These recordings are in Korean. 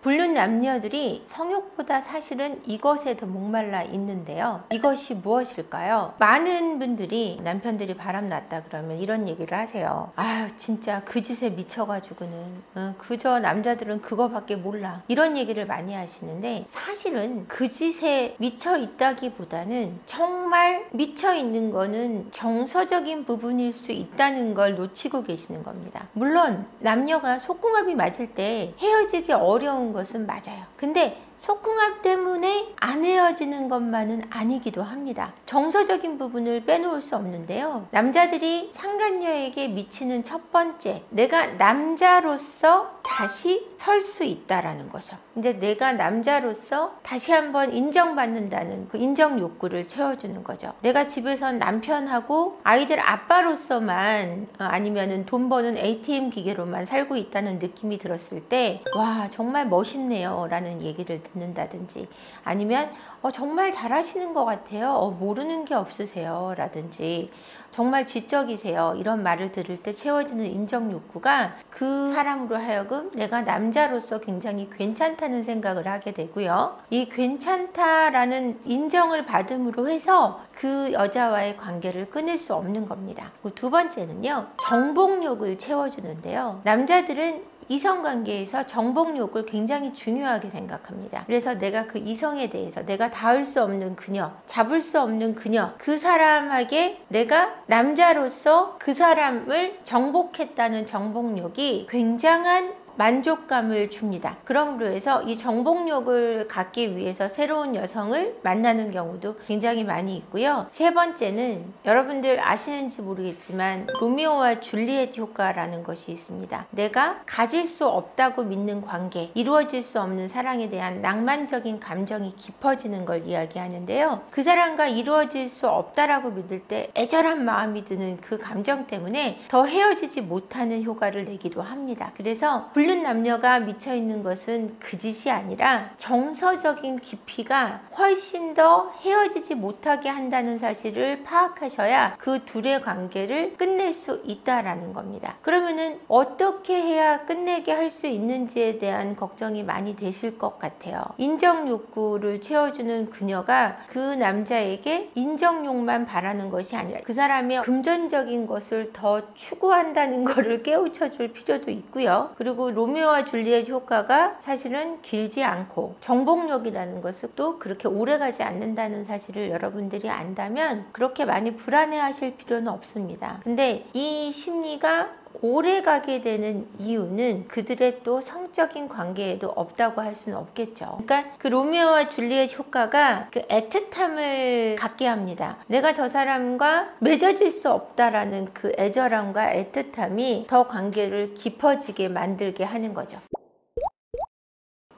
불륜 남녀들이 성욕보다 사실은 이것에 더 목말라 있는데요. 이것이 무엇일까요? 많은 분들이 남편들이 바람났다 그러면 이런 얘기를 하세요. 아유 진짜 그 짓에 미쳐가지고는 그저 남자들은 그거밖에 몰라, 이런 얘기를 많이 하시는데, 사실은 그 짓에 미쳐 있다기보다는 정말 미쳐 있는 거는 정서적인 부분일 수 있다는 걸 놓치고 계시는 겁니다. 물론 남녀가 속궁합이 맞을 때 헤어지기 어려운 것은 맞아요. 근데 속궁합 때문에 안 헤어지는 것만은 아니기도 합니다. 정서적인 부분을 빼놓을 수 없는데요. 남자들이 상간녀에게 미치는 첫 번째, 내가 남자로서 다시 설 수 있다라는 거죠. 이제 내가 남자로서 다시 한번 인정받는다는 그 인정 욕구를 채워주는 거죠. 내가 집에선 남편하고 아이들 아빠로서만 아니면은 돈 버는 ATM 기계로만 살고 있다는 느낌이 들었을 때, 와 정말 멋있네요 라는 얘기를 듣는다든지, 아니면 정말 잘하시는 것 같아요, 모르는 게 없으세요 라든지, 정말 지적이세요, 이런 말을 들을 때 채워지는 인정 욕구가 그 사람으로 하여금 내가 남자로서 굉장히 괜찮다는 생각을 하게 되고요. 이 괜찮다라는 인정을 받음으로 해서 그 여자와의 관계를 끊을 수 없는 겁니다. 두 번째는요, 정복욕을 채워주는데요. 남자들은 이성관계에서 정복욕을 굉장히 중요하게 생각합니다. 그래서 내가 그 이성에 대해서 내가 닿을 수 없는 그녀, 잡을 수 없는 그녀, 그 사람에게 내가 남자로서 그 사람을 정복했다는 정복욕이 굉장한 만족감을 줍니다. 그러므로 해서 이 정복욕을 갖기 위해서 새로운 여성을 만나는 경우도 굉장히 많이 있고요. 세 번째는 여러분들 아시는지 모르겠지만 로미오와 줄리엣 효과라는 것이 있습니다. 내가 가질 수 없다고 믿는 관계, 이루어질 수 없는 사랑에 대한 낭만적인 감정이 깊어지는 걸 이야기하는데요. 그 사람과 이루어질 수 없다라고 믿을 때 애절한 마음이 드는 그 감정 때문에 더 헤어지지 못하는 효과를 내기도 합니다. 그래서 불륜 남녀가 미쳐있는 것은 그 짓이 아니라 정서적인 깊이가 훨씬 더 헤어지지 못하게 한다는 사실을 파악하셔야 그 둘의 관계를 끝낼 수 있다라는 겁니다. 그러면은 어떻게 해야 끝내게 할 수 있는지에 대한 걱정이 많이 되실 것 같아요. 인정 욕구를 채워주는 그녀가 그 남자에게 인정욕만 바라는 것이 아니라 그 사람의 금전적인 것을 더 추구한다는 것을 깨우쳐줄 필요도 있고요. 그리고 로미오와 줄리엣 효과가 사실은 길지 않고 정복욕이라는 것은 또 그렇게 오래가지 않는다는 사실을 여러분들이 안다면 그렇게 많이 불안해하실 필요는 없습니다. 근데 이 심리가 오래가게 되는 이유는 그들의 또 성적인 관계에도 없다고 할 수는 없겠죠. 그러니까 그 로미오와 줄리엣 효과가 그 애틋함을 갖게 합니다. 내가 저 사람과 맺어질 수 없다라는 그 애절함과 애틋함이 더 관계를 깊어지게 만들게 하는 거죠.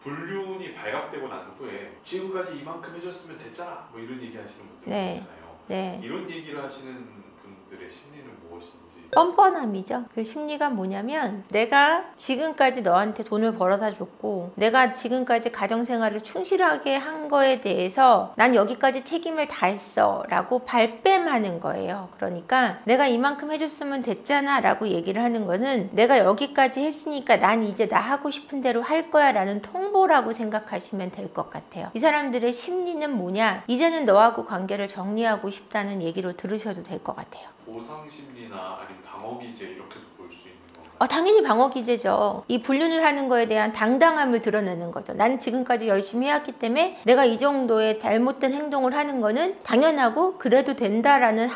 불륜이 발각되고 난 후에 지금까지 이만큼 해줬으면 됐잖아 뭐 이런 얘기 하시는 분들 네. 많잖아요. 네. 이런 얘기를 하시는 분들의 심리는 무엇인지. 뻔뻔함이죠. 그 심리가 뭐냐면, 내가 지금까지 너한테 돈을 벌어다 줬고 내가 지금까지 가정생활을 충실하게 한 거에 대해서 난 여기까지 책임을 다했어 라고 발뺌하는 거예요. 그러니까 내가 이만큼 해줬으면 됐잖아 라고 얘기를 하는 거는 내가 여기까지 했으니까 난 이제 나 하고 싶은 대로 할 거야 라는 통보라고 생각하시면 될 것 같아요. 이 사람들의 심리는 뭐냐, 이제는 너하고 관계를 정리하고 싶다는 얘기로 들으셔도 될 것 같아요. 보상심리나 아니면 방어기제 이렇게도 볼 수 있는 건가요? 당연히 방어기제죠. 이 불륜을 하는 거에 대한 당당함을 드러내는 거죠. 난 지금까지 열심히 해왔기 때문에 내가 이 정도의 잘못된 행동을 하는 거는 당연하고 그래도 된다라는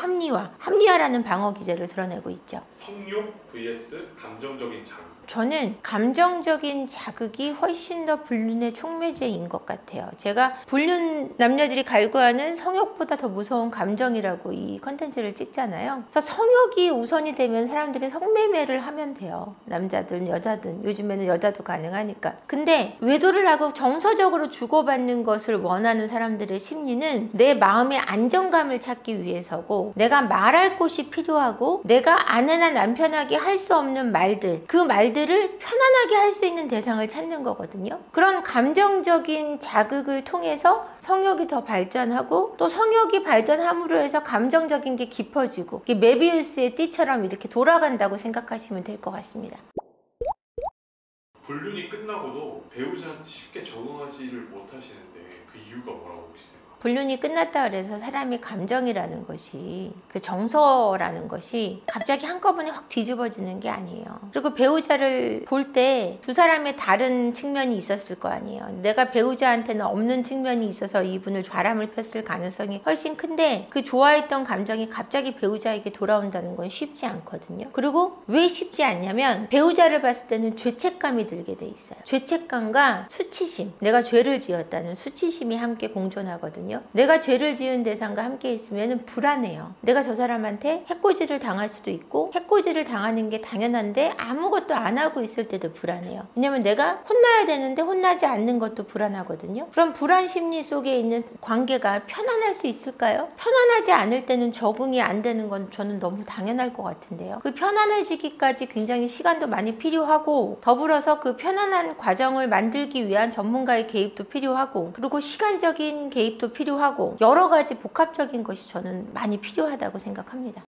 합리화라는 방어기제를 드러내고 있죠. 성욕 vs 감정적인 자극. 저는 감정적인 자극이 훨씬 더 불륜의 촉매제인 것 같아요. 제가 불륜 남녀들이 갈구하는 성욕보다 더 무서운 감정이라고 이 컨텐츠를 찍잖아요. 그래서 성욕이 우선이 되면 사람들이 성매매를 하면 돼요. 남자든 여자든, 요즘에는 여자도 가능하니까. 근데 외도를 하고 정서적으로 주고받는 것을 원하는 사람들의 심리는 내 마음의 안정감을 찾기 위해서고, 내가 말할 곳이 필요하고 내가 아내나 남편에게 할 수 없는 말들, 그 말들을 편안하게 할 수 있는 대상을 찾는 거거든요. 그런 감정적인 자극을 통해서 성욕이 더 발전하고, 또 성욕이 발전함으로 해서 감정적인 게 깊어지고, 이게 메비우스의 띠처럼 이렇게 돌아간다고 생각하시면 될 것 같습니다. 불륜이 끝나고도 배우자한테 쉽게 적응하지를 못하시는데 그 이유가 뭐라고 보시세요? 불륜이 끝났다 그래서 사람이 감정이라는 것이, 그 정서라는 것이 갑자기 한꺼번에 확 뒤집어지는 게 아니에요. 그리고 배우자를 볼 때 두 사람의 다른 측면이 있었을 거 아니에요. 내가 배우자한테는 없는 측면이 있어서 이분을 바람을 폈을 가능성이 훨씬 큰데, 그 좋아했던 감정이 갑자기 배우자에게 돌아온다는 건 쉽지 않거든요. 그리고 왜 쉽지 않냐면, 배우자를 봤을 때는 죄책감이 들게 돼 있어요. 죄책감과 수치심, 내가 죄를 지었다는 수치심이 함께 공존하거든요. 내가 죄를 지은 대상과 함께 있으면 불안해요. 내가 저 사람한테 해코지를 당할 수도 있고, 해코지를 당하는 게 당연한데 아무것도 안 하고 있을 때도 불안해요. 왜냐면 내가 혼나야 되는데 혼나지 않는 것도 불안하거든요. 그럼 불안 심리 속에 있는 관계가 편안할 수 있을까요? 편안하지 않을 때는 적응이 안 되는 건 저는 너무 당연할 것 같은데요. 그 편안해지기까지 굉장히 시간도 많이 필요하고, 더불어서 그 편안한 과정을 만들기 위한 전문가의 개입도 필요하고, 그리고 시간적인 개입도 필요하고, 여러 가지 복합적인 것이 저는 많이 필요하다고 생각합니다.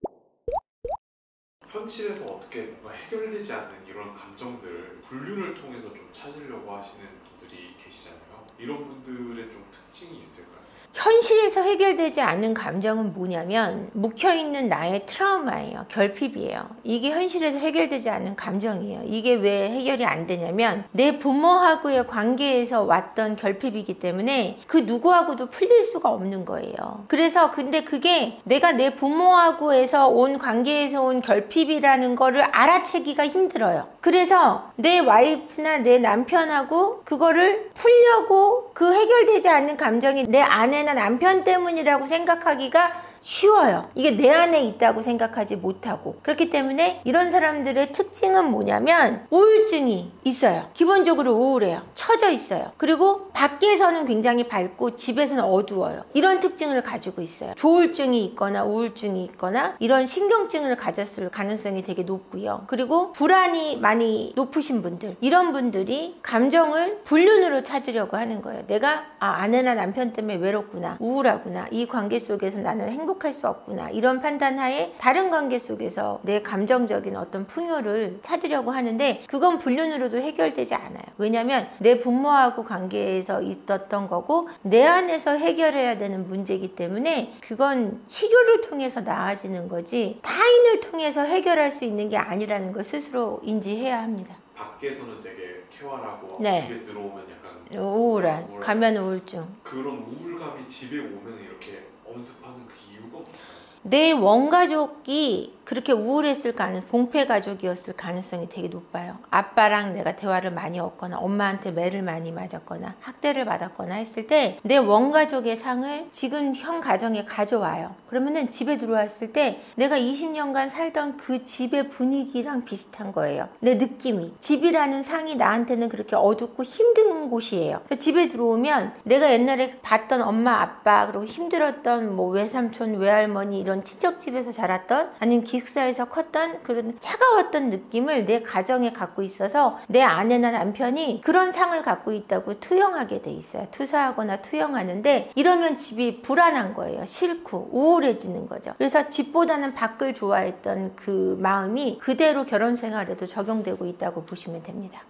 현실에서 어떻게 뭔가 해결되지 않는 이런 감정들을 불륜을 통해서 좀 찾으려고 하시는 분들이 계시잖아요. 이런 분들의 좀 특징이 있을까요? 현실에서 해결되지 않는 감정은 뭐냐면, 묵혀있는 나의 트라우마예요. 결핍이에요. 이게 현실에서 해결되지 않는 감정이에요. 이게 왜 해결이 안 되냐면, 내 부모하고의 관계에서 왔던 결핍이기 때문에 그 누구하고도 풀릴 수가 없는 거예요. 그래서 근데 그게 내가 내 부모하고에서 온 관계에서 온 결핍이라는 거를 알아채기가 힘들어요. 그래서 내 와이프나 내 남편하고 그거를 풀려고, 그 해결되지 않는 감정이 내 아내나 남편 때문이라고 생각하기가 쉬워요. 이게 내 안에 있다고 생각하지 못하고. 그렇기 때문에 이런 사람들의 특징은 뭐냐면, 우울증이 있어요. 기본적으로 우울해요. 처져 있어요. 그리고 밖에서는 굉장히 밝고 집에서는 어두워요. 이런 특징을 가지고 있어요. 조울증이 있거나 우울증이 있거나 이런 신경증을 가졌을 가능성이 되게 높고요. 그리고 불안이 많이 높으신 분들, 이런 분들이 감정을 불륜으로 찾으려고 하는 거예요. 내가 아내나 남편 때문에 외롭구나, 우울하구나, 이 관계 속에서 나는 행복할 수 없구나, 이런 판단하에 다른 관계 속에서 내 감정적인 어떤 풍요를 찾으려고 하는데, 그건 불륜으로도 해결되지 않아요. 왜냐하면 내 부모하고 관계에서 있었던 거고 내 안에서 해결해야 되는 문제이기 때문에, 그건 치료를 통해서 나아지는 거지 타인을 통해서 해결할 수 있는 게 아니라는 걸 스스로 인지해야 합니다. 밖에서는 되게 쾌활하고 네. 집에 들어오면 약간 우울한, 가면 우울증. 그런 우울감이 집에 오면 이렇게 엄습하는 그 이유가 뭘까요? 내 원가족이 그렇게 우울했을 봉폐 가족이었을 가능성이 되게 높아요. 아빠랑 내가 대화를 많이 했거나 엄마한테 매를 많이 맞았거나 학대를 받았거나 했을 때 내 원가족의 상을 지금 현 가정에 가져와요. 그러면은 집에 들어왔을 때 내가 20년간 살던 그 집의 분위기랑 비슷한 거예요. 내 느낌이. 집이라는 상이 나한테는 그렇게 어둡고 힘든 곳이에요. 그래서 집에 들어오면 내가 옛날에 봤던 엄마, 아빠, 그리고 힘들었던 뭐 외삼촌, 외할머니, 이런 친척 집에서 자랐던, 아니면 기숙사에서 컸던 그런 차가웠던 느낌을 내 가정에 갖고 있어서 내 아내나 남편이 그런 상을 갖고 있다고 투영하게 돼 있어요. 투사하거나 투영하는데, 이러면 집이 불안한 거예요. 싫고 우울해지는 거죠. 그래서 집보다는 밖을 좋아했던 그 마음이 그대로 결혼 생활에도 적용되고 있다고 보시면 됩니다.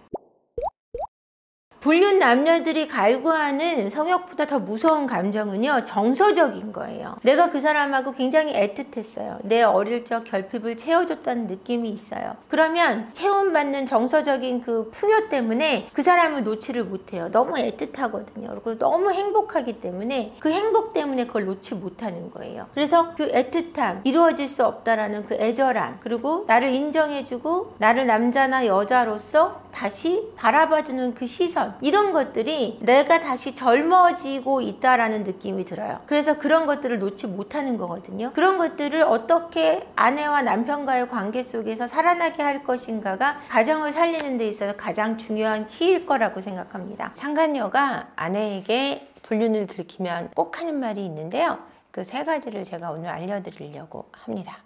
불륜 남녀들이 갈구하는 성욕보다 더 무서운 감정은요, 정서적인 거예요. 내가 그 사람하고 굉장히 애틋했어요. 내 어릴 적 결핍을 채워줬다는 느낌이 있어요. 그러면 채움받는 정서적인 그 풍요 때문에 그 사람을 놓지를 못해요. 너무 애틋하거든요. 그리고 너무 행복하기 때문에 그 행복 때문에 그걸 놓지 못하는 거예요. 그래서 그 애틋함, 이루어질 수 없다라는 그 애절함, 그리고 나를 인정해주고 나를 남자나 여자로서 다시 바라봐주는 그 시선, 이런 것들이 내가 다시 젊어지고 있다라는 느낌이 들어요. 그래서 그런 것들을 놓지 못하는 거거든요. 그런 것들을 어떻게 아내와 남편과의 관계 속에서 살아나게 할 것인가가 가정을 살리는 데 있어서 가장 중요한 키일 거라고 생각합니다. 상간녀가 아내에게 불륜을 들키면 꼭 하는 말이 있는데요. 그 세 가지를 제가 오늘 알려드리려고 합니다.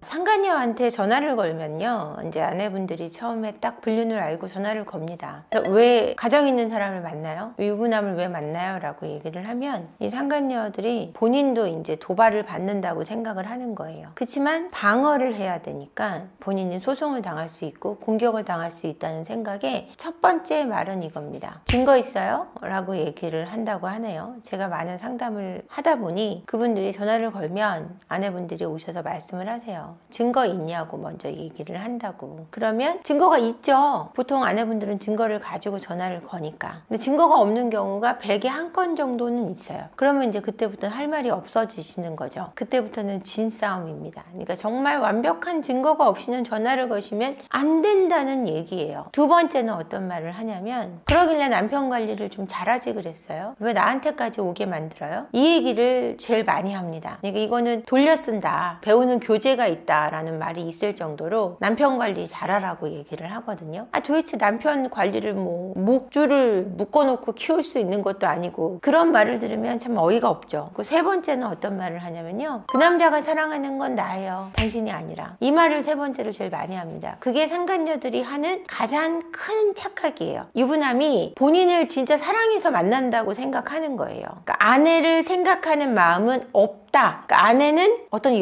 상간녀 상간녀한테 전화를 걸면요, 이제 아내분들이 처음에 딱 불륜을 알고 전화를 겁니다. 그래서 왜 가정 있는 사람을 만나요? 유부남을 왜 만나요? 라고 얘기를 하면 이 상간녀들이 본인도 이제 도발을 받는다고 생각을 하는 거예요. 그렇지만 방어를 해야 되니까 본인이 소송을 당할 수 있고 공격을 당할 수 있다는 생각에 첫 번째 말은 이겁니다. 증거 있어요? 라고 얘기를 한다고 하네요. 제가 많은 상담을 하다 보니 그분들이 전화를 걸면 아내분들이 오셔서 말씀을 하세요. 증거 있냐고 먼저 얘기를 한다고. 그러면 증거가 있죠. 보통 아내분들은 증거를 가지고 전화를 거니까. 근데 증거가 없는 경우가 100에 한 건 정도는 있어요. 그러면 이제 그때부터는 할 말이 없어지시는 거죠. 그때부터는 진싸움입니다. 그러니까 정말 완벽한 증거가 없이는 전화를 거시면 안 된다는 얘기예요. 두 번째는 어떤 말을 하냐면, 그러길래 남편 관리를 좀 잘하지 그랬어요. 왜 나한테까지 오게 만들어요? 이 얘기를 제일 많이 합니다. 그러니까 이거는 돌려 쓴다, 배우는 교재가 있다라는 말이 있을 정도로 남편 관리 잘하라고 얘기를 하거든요. 도대체 남편 관리를 뭐 목줄을 묶어놓고 키울 수 있는 것도 아니고, 그런 말을 들으면 참 어이가 없죠. 그 세 번째는 어떤 말을 하냐면요, 그 남자가 사랑하는 건 나예요, 당신이 아니라. 이 말을 세 번째로 제일 많이 합니다. 그게 상간녀들이 하는 가장 큰 착각이에요. 유부남이 본인을 진짜 사랑해서 만난다고 생각하는 거예요. 그러니까 아내를 생각하는 마음은 없다. 그러니까 아내는 어떤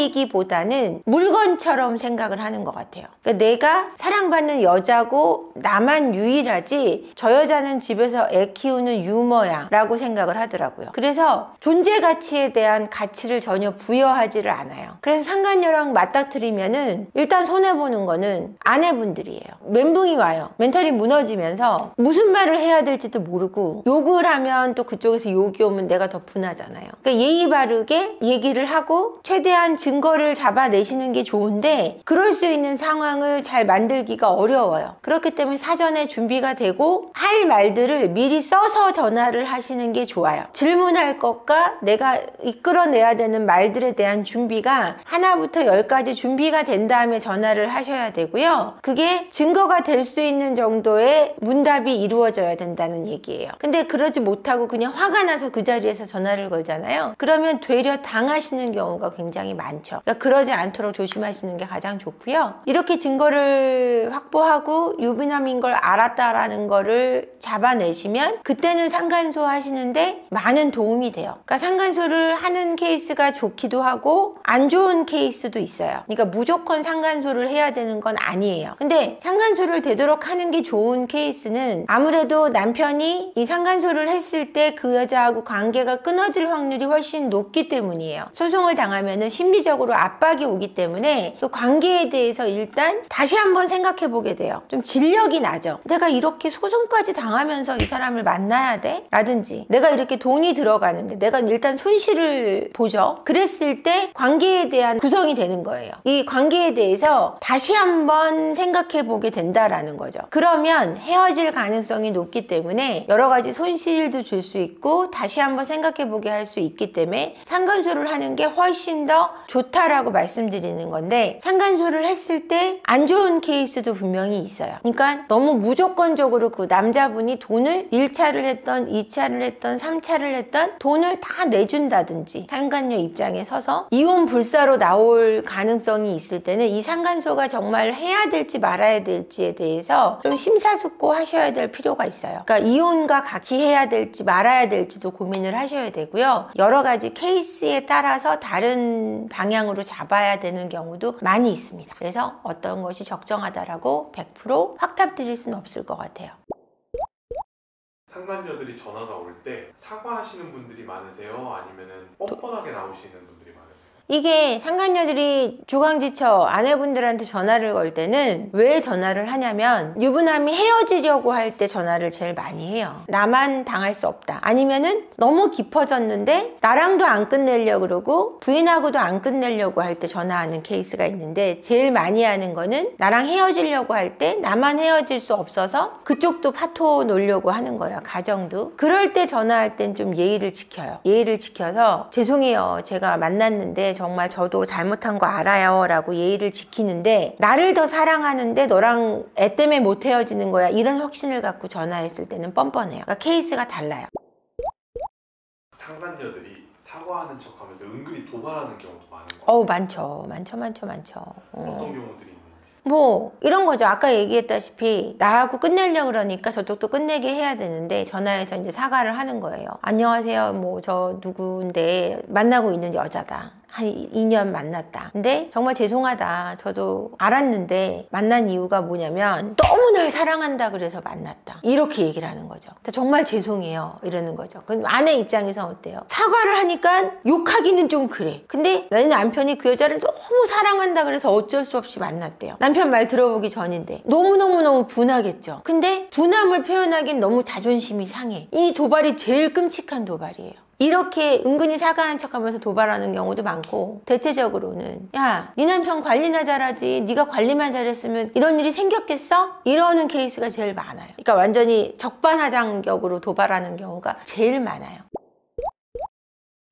여자이기보다는 물건처럼 생각을 하는 것 같아요. 그러니까 내가 사랑받는 여자고 나만 유일하지, 저 여자는 집에서 애 키우는 유머야 라고 생각을 하더라고요. 그래서 존재 가치에 대한 가치를 전혀 부여하지를 않아요. 그래서 상간녀랑 맞닥뜨리면은 일단 손해보는 거는 아내분들이에요. 멘붕이 와요. 멘탈이 무너지면서 무슨 말을 해야 될지도 모르고, 욕을 하면 또 그쪽에서 욕이 오면 내가 더 분하잖아요. 그러니까 예의 바르게 얘기를 하고 최대한 증거를 잡아내시는 게 좋은데, 그럴 수 있는 상황을 잘 만들기가 어려워요. 그렇기 때문에 사전에 준비가 되고 할 말들을 미리 써서 전화를 하시는 게 좋아요. 질문할 것과 내가 이끌어내야 되는 말들에 대한 준비가 하나부터 10까지 준비가 된 다음에 전화를 하셔야 되고요. 그게 증거가 될 수 있는 정도의 문답이 이루어져야 된다는 얘기예요. 근데 그러지 못하고 그냥 화가 나서 그 자리에서 전화를 걸잖아요. 그러면 되려 당하시는 경우가 굉장히 많죠. 그러니까 그러지 않도록 조심하시는 게 가장 좋고요. 이렇게 증거를 확보하고 유부남인 걸 알았다라는 거를 잡아내시면 그때는 상간소 하시는데 많은 도움이 돼요. 그러니까 상간소를 하는 케이스가 좋기도 하고 안 좋은 케이스도 있어요. 그러니까 무조건 상간소를 해야 되는 건 아니에요. 근데 상간소를 되도록 하는 게 좋은 케이스는 아무래도 남편이 이 상간소를 했을 때 그 여자하고 관계가 끊어질 확률이 훨씬 높기 때문이에요. 소송을 당하면은 심리적으로 압박이 오기 때문에 그 관계에 대해서 일단 다시 한번 생각해 보게 돼요. 좀 진력이 나죠. 내가 이렇게 소송까지 당하면서 이 사람을 만나야 돼? 라든지 내가 이렇게 돈이 들어가는데 내가 일단 손실을 보죠. 그랬을 때 관계에 대한 구성이 되는 거예요. 이 관계에 대해서 다시 한번 생각해 보게 된다라는 거죠. 그러면 헤어질 가능성이 높기 때문에 여러 가지 손실도 줄 수 있고 다시 한번 생각해 보게 할 수 있기 때문에 상간소를 하는 게 훨씬 더 좋다라고 말씀드리는 건데, 상간소를 했을 때 안 좋은 케이스도 분명히 있어요. 그러니까 너무 무조건적으로 그 남자분이 돈을 1차를 했던 2차를 했던 3차를 했던 돈을 다 내준다든지, 상간녀 입장에 서서 이혼 불사로 나올 가능성이 있을 때는 이 상간소가 정말 해야 될지 말아야 될지에 대해서 좀 심사숙고하셔야 될 필요가 있어요. 그러니까 이혼과 같이 해야 될지 말아야 될지도 고민을 하셔야 되고요. 여러 가지 케이스에 따라서 다른 방향으로 잡아야 되는 경우도 많이 있습니다. 그래서 어떤 것이 적정하다라고 100% 확답 드릴 수는 없을 것 같아요. 상간녀들이 전화가 올 때 사과하시는 분들이 많으세요? 아니면은 뻔뻔하게 나오시는 분들이 많으세요? 이게 상간녀들이 조강지처 아내분들한테 전화를 걸 때는 왜 전화를 하냐면, 유부남이 헤어지려고 할 때 전화를 제일 많이 해요. 나만 당할 수 없다, 아니면은 너무 깊어졌는데 나랑도 안 끝내려고 그러고 부인하고도 안 끝내려고 할 때 전화하는 케이스가 있는데, 제일 많이 하는 거는 나랑 헤어지려고 할 때 나만 헤어질 수 없어서 그쪽도 파토 놓으려고 하는 거예요. 가정도. 그럴 때 전화할 땐 좀 예의를 지켜요. 예의를 지켜서 죄송해요, 제가 만났는데 정말 저도 잘못한 거 알아요 라고 예의를 지키는데, 나를 더 사랑하는데 너랑 애 때문에 못 헤어지는 거야, 이런 확신을 갖고 전화했을 때는 뻔뻔해요. 그러니까 케이스가 달라요. 상간녀들이 사과하는 척하면서 은근히 도발하는 경우도 많은 것 같아요. 많죠. 어떤 경우들이 있는지. 뭐 이런 거죠. 아까 얘기했다시피 나하고 끝내려고 그러니까 저쪽도 끝내게 해야 되는데 전화해서 이제 사과를 하는 거예요. 안녕하세요. 뭐 저 누구인데 만나고 있는 여자다. 한 2년 만났다. 근데 정말 죄송하다. 저도 알았는데 만난 이유가 뭐냐면 너무 날 사랑한다 그래서 만났다. 이렇게 얘기를 하는 거죠. 정말 죄송해요. 이러는 거죠. 그럼 아내 입장에서 어때요? 사과를 하니까 욕하기는 좀 그래. 근데 내 남편이 그 여자를 너무 사랑한다 그래서 어쩔 수 없이 만났대요. 남편 말 들어보기 전인데 너무너무 분하겠죠. 근데 분함을 표현하기엔 너무 자존심이 상해. 이 도발이 제일 끔찍한 도발이에요. 이렇게 은근히 사과한 척하면서 도발하는 경우도 많고, 대체적으로는 야, 네 남편 관리나 잘하지, 네가 관리만 잘했으면 이런 일이 생겼겠어? 이러는 케이스가 제일 많아요. 그러니까 완전히 적반하장격으로 도발하는 경우가 제일 많아요.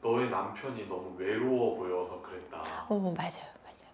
너의 남편이 너무 외로워 보여서 그랬다. 맞아요.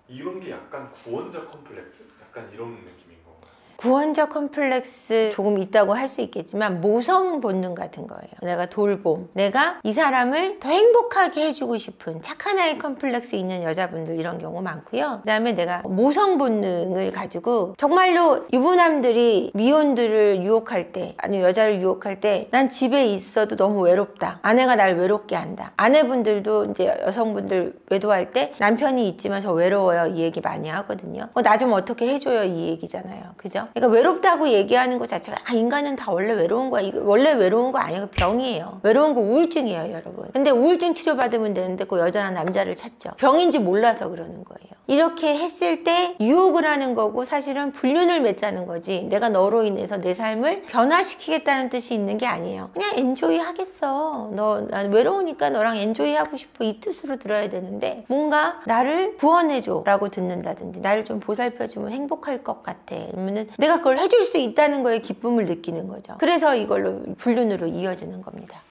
이런 게 약간 구원자 컴플렉스? 약간 이런 느낌인 건가요? 구원자 컴플렉스 조금 있다고 할 수 있겠지만 모성 본능 같은 거예요. 내가 돌봄, 내가 이 사람을 더 행복하게 해주고 싶은 착한 아이 컴플렉스 있는 여자분들 이런 경우 많고요. 그 다음에 내가 모성 본능을 가지고 정말로 유부남들이 미혼들을 유혹할 때, 아니면 여자를 유혹할 때 난 집에 있어도 너무 외롭다. 아내가 날 외롭게 한다. 아내분들도 이제 여성분들 외도할 때 남편이 있지만 저 외로워요. 이 얘기 많이 하거든요. 나 좀 어떻게 해줘요. 이 얘기잖아요. 그죠? 그러니까 외롭다고 얘기하는 것 자체가 인간은 다 원래 외로운 거야. 이거 원래 외로운 거 아니고 병이에요. 외로운 거 우울증이에요, 여러분. 근데 우울증 치료받으면 되는데 그 여자나 남자를 찾죠. 병인지 몰라서 그러는 거예요. 이렇게 했을 때 유혹을 하는 거고 사실은 불륜을 맺자는 거지, 내가 너로 인해서 내 삶을 변화시키겠다는 뜻이 있는 게 아니에요. 그냥 엔조이 하겠어. 난 외로우니까 너랑 엔조이 하고 싶어. 이 뜻으로 들어야 되는데 뭔가 나를 구원해줘 라고 듣는다든지 나를 좀 보살펴주면 행복할 것 같아. 그러면은 내가 그걸 해줄 수 있다는 거에 기쁨을 느끼는 거죠. 그래서 이걸로 불륜으로 이어지는 겁니다.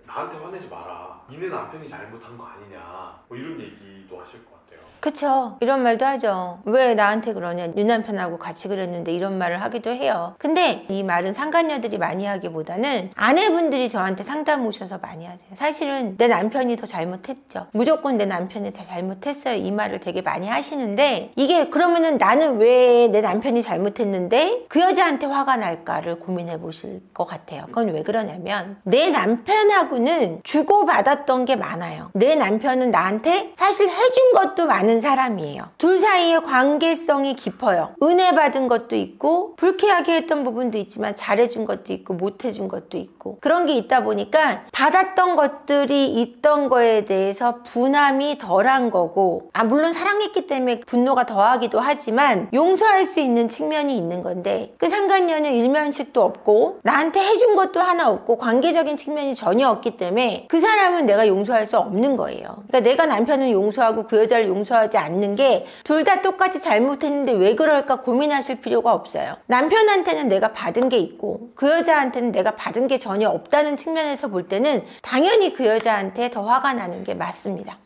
나한테 화내지 마라. 니네 남편이 잘못한 거 아니냐. 뭐 이런 얘기도 하실 것 같아요. 그쵸. 이런 말도 하죠. 왜 나한테 그러냐. 네 남편하고 같이 그랬는데 이런 말을 하기도 해요. 근데 이 말은 상간녀들이 많이 하기보다는 아내분들이 저한테 상담 오셔서 많이 하세요. 사실은 내 남편이 더 잘못했죠. 무조건 내 남편이 다 잘못했어요. 이 말을 되게 많이 하시는데, 이게 그러면은 나는 왜 내 남편이 잘못했는데 그 여자한테 화가 날까를 고민해 보실 것 같아요. 그건 왜 그러냐면 내 남편하고는 주고받았던 게 많아요. 내 남편은 나한테 사실 해준 것도 많은 사람이에요. 둘 사이의 관계성이 깊어요. 은혜 받은 것도 있고 불쾌하게 했던 부분도 있지만 잘해준 것도 있고 못해준 것도 있고, 그런 게 있다 보니까 받았던 것들이 있던 거에 대해서 분함이 덜한 거고, 물론 사랑했기 때문에 분노가 더하기도 하지만 용서할 수 있는 측면이 있는 건데, 그 상간녀는 일면식도 없고 나한테 해준 것도 하나 없고 관계적인 측면이 전혀 없기 때문에 그 사람은 내가 용서할 수 없는 거예요. 그러니까 내가 남편을 용서하고 그 여자를 용서하지 않는 게 둘 다 똑같이 잘못했는데 왜 그럴까 고민하실 필요가 없어요. 남편한테는 내가 받은 게 있고 그 여자한테는 내가 받은 게 전혀 없다는 측면에서 볼 때는 당연히 그 여자한테 더 화가 나는 게 맞습니다.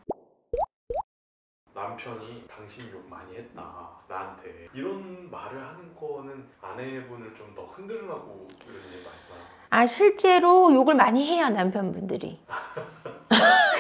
남편이 당신 욕 많이 했다 나한테, 이런 말을 하는 거는 아내분을 좀 더 흔들라고 이런 얘기 말씀하세요? 실제로 욕을 많이 해요, 남편분들이.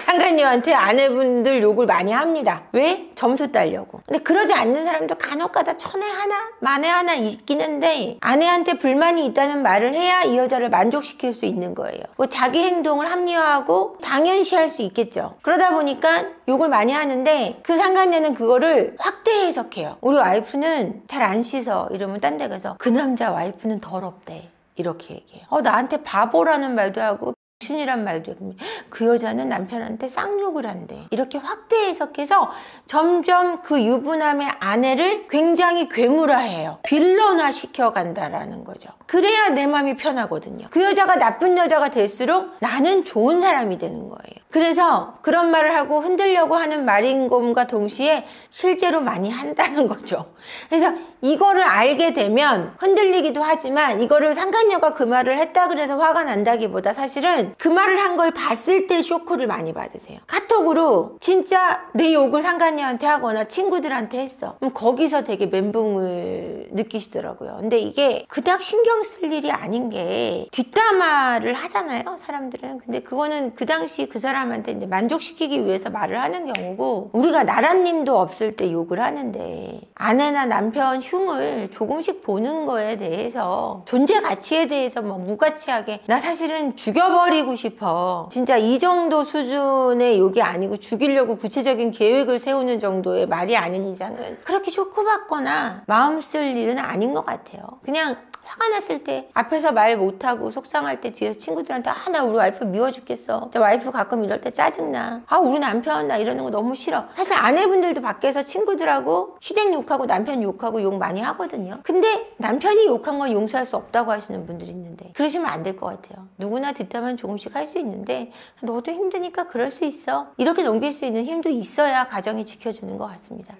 상간녀한테 아내분들 욕을 많이 합니다. 왜? 점수 따려고. 근데 그러지 않는 사람도 간혹가다 천에 하나 만에 하나 있긴 한데, 아내한테 불만이 있다는 말을 해야 이 여자를 만족시킬 수 있는 거예요. 자기 행동을 합리화하고 당연시할 수 있겠죠. 그러다 보니까 욕을 많이 하는데 그 상간녀는 그거를 확대 해석해요. 우리 와이프는 잘 안 씻어 이러면 딴 데 가서 그 남자 와이프는 더럽대 이렇게 얘기해요. 나한테 바보라는 말도 하고 신이란 말도 해요. 그 여자는 남편한테 쌍욕을 한대. 이렇게 확대 해석해서 점점 그 유부남의 아내를 굉장히 괴물화해요. 빌런화 시켜간다라는 거죠. 그래야 내 마음이 편하거든요. 그 여자가 나쁜 여자가 될수록 나는 좋은 사람이 되는 거예요. 그래서 그런 말을 하고 흔들려고 하는 말인 것과 동시에 실제로 많이 한다는 거죠. 그래서 이거를 알게 되면 흔들리기도 하지만 이거를 상간녀가 그 말을 했다 그래서 화가 난다기보다 사실은 그 말을 한 걸 봤을 때 쇼크를 많이 받으세요. 카톡으로 진짜 내 욕을 상간녀한테 하거나 친구들한테 했어. 그럼 거기서 되게 멘붕을 느끼시더라고요. 근데 이게 그닥 신경 쓸 일이 아닌 게 뒷담화를 하잖아요, 사람들은. 근데 그거는 그 당시 그 사람한테 이제 만족시키기 위해서 말을 하는 경우고, 우리가 나라님도 없을 때 욕을 하는데 아내나 남편 흉을 조금씩 보는 거에 대해서, 존재 가치에 대해서 막 무가치하게 나 사실은 죽여버리고 싶어, 진짜 이 정도 수준의 욕이 아니고 죽이려고 구체적인 계획을 세우는 정도의 말이 아닌 이상은 그렇게 쇼크받거나 마음 쓸 일은 아닌 것 같아요. 그냥 화가 났을 때 앞에서 말 못하고 속상할 때 뒤에서 친구들한테 나 우리 와이프 미워 죽겠어, 저 와이프 가끔 이럴 때 짜증나, 우리 남편 나 이러는 거 너무 싫어. 사실 아내분들도 밖에서 친구들하고 시댁 욕하고 남편 욕하고 욕 많이 하거든요. 근데 남편이 욕한 건 용서할 수 없다고 하시는 분들이 있는데 그러시면 안 될 것 같아요. 누구나 뒷담화는 조금씩 할 수 있는데 너도 힘드니까 그럴 수 있어, 이렇게 넘길 수 있는 힘도 있어야 가정이 지켜지는 것 같습니다.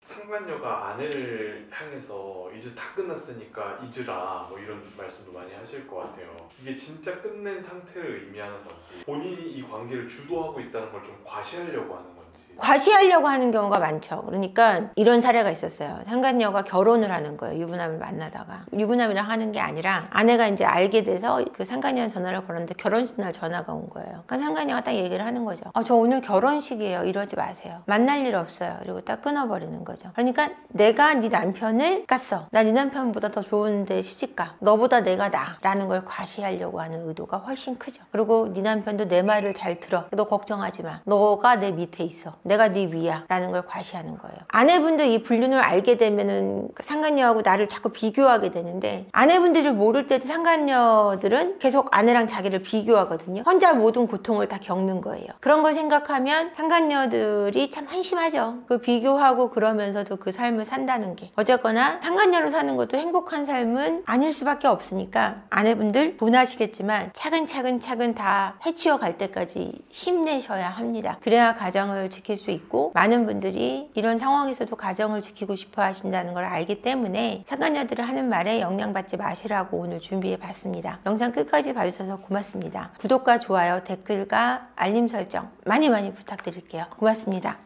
상간녀가 아내를 향해서 이제 다 끝났으니까 잊으라 뭐 이런 말씀도 많이 하실 것 같아요. 이게 진짜 끝낸 상태를 의미하는 건지, 본인이 이 관계를 주도하고 있다는 걸 좀 과시하려고 하는 건지. 과시하려고 하는 경우가 많죠. 그러니까 이런 사례가 있었어요. 상간녀가 결혼을 하는 거예요. 유부남을 만나다가. 유부남이랑 하는 게 아니라 아내가 이제 알게 돼서 그 상간녀한테 전화를 걸었는데 결혼식 날 전화가 온 거예요. 그러니까 상간녀가 딱 얘기를 하는 거죠. 저 오늘 결혼식이에요, 이러지 마세요, 만날 일 없어요, 그리고 딱 끊어버리는 거죠. 그러니까 내가 네 남편을 깠어, 나 네 남편보다 더 좋은데 시집가, 너보다 내가 나 라는 걸 과시하려고 하는 의도가 훨씬 크죠. 그리고 네 남편도 내 말을 잘 들어, 너 걱정하지 마, 너가 내 밑에 있어, 내가 네 위야 라는 걸 과시하는 거예요. 아내분도 이 불륜을 알게 되면은 상간녀하고 나를 자꾸 비교하게 되는데, 아내분들을 모를 때도 상간녀들은 계속 아내랑 자기를 비교하거든요. 혼자 모든 고통을 다 겪는 거예요. 그런 걸 생각하면 상간녀들이 참 한심하죠. 그 비교하고 그러면서도 그 삶을 산다는 게. 어쨌거나 상간녀로 사는 것도 행복한 삶은 아닐 수밖에 없으니까 아내분들 분하시겠지만 차근차근 다 해치워 갈 때까지 힘내셔야 합니다. 그래야 가정을 지킬 수 있고, 많은 분들이 이런 상황에서도 가정을 지키고 싶어 하신다는 걸 알기 때문에 상간녀들을 하는 말에 영향받지 마시라고 오늘 준비해 봤습니다. 영상 끝까지 봐주셔서 고맙습니다. 구독과 좋아요, 댓글과 알림 설정 많이 부탁드릴게요. 고맙습니다.